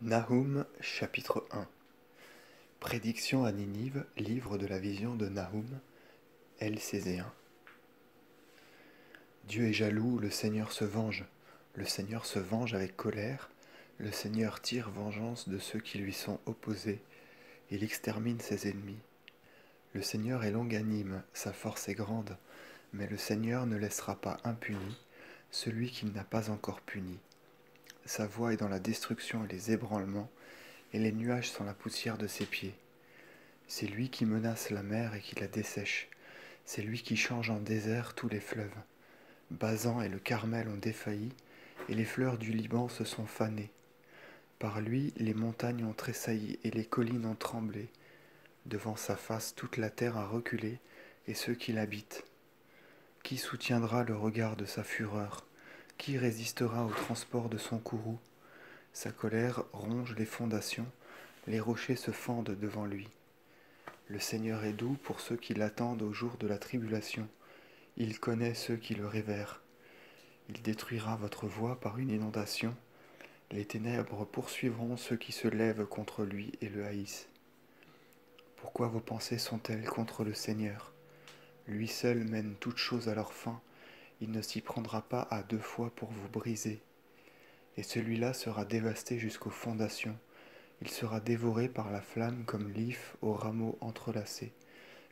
Nahum chapitre 1. Prédiction à Ninive, livre de la vision de Nahum, Elcéséen. Dieu est jaloux, le Seigneur se venge. Le Seigneur se venge avec colère. Le Seigneur tire vengeance de ceux qui lui sont opposés. Il extermine ses ennemis. Le Seigneur est longanime, sa force est grande, mais le Seigneur ne laissera pas impuni celui qu'il n'a pas encore puni. Sa voix est dans la destruction et les ébranlements, et les nuages sont la poussière de ses pieds. C'est lui qui menace la mer et qui la dessèche. C'est lui qui change en désert tous les fleuves. Basan et le Carmel ont défailli, et les fleurs du Liban se sont fanées. Par lui, les montagnes ont tressailli et les collines ont tremblé. Devant sa face, toute la terre a reculé, et ceux qui l'habitent. Qui soutiendra le regard de sa fureur? Qui résistera au transport de son courroux? Sa colère ronge les fondations, les rochers se fendent devant lui. Le Seigneur est doux pour ceux qui l'attendent au jour de la tribulation. Il connaît ceux qui le révèrent. Il détruira votre voie par une inondation. Les ténèbres poursuivront ceux qui se lèvent contre lui et le haïssent. Pourquoi vos pensées sont-elles contre le Seigneur? Lui seul mène toutes choses à leur fin. Il ne s'y prendra pas à deux fois pour vous briser. Et celui-là sera dévasté jusqu'aux fondations. Il sera dévoré par la flamme comme l'if aux rameaux entrelacés,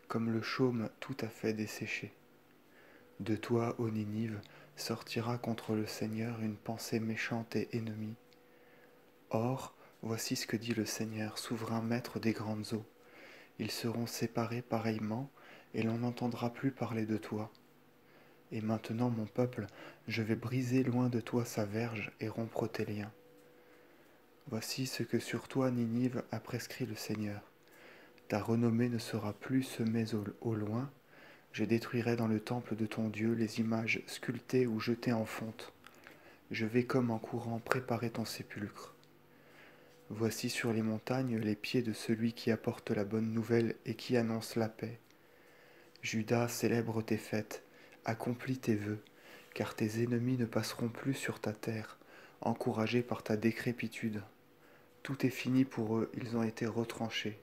comme le chaume tout à fait desséché. De toi, ô Ninive, sortira contre le Seigneur une pensée méchante et ennemie. Or, voici ce que dit le Seigneur, souverain maître des grandes eaux. Ils seront séparés pareillement, et l'on n'entendra plus parler de toi. Et maintenant, mon peuple, je vais briser loin de toi sa verge et rompre tes liens. Voici ce que sur toi, Ninive, a prescrit le Seigneur. Ta renommée ne sera plus semée au loin. Je détruirai dans le temple de ton Dieu les images sculptées ou jetées en fonte. Je vais comme en courant préparer ton sépulcre. Voici sur les montagnes les pieds de celui qui apporte la bonne nouvelle et qui annonce la paix. Judas, célèbre tes fêtes, accomplis tes vœux, car tes ennemis ne passeront plus sur ta terre, encouragés par ta décrépitude. Tout est fini pour eux, ils ont été retranchés.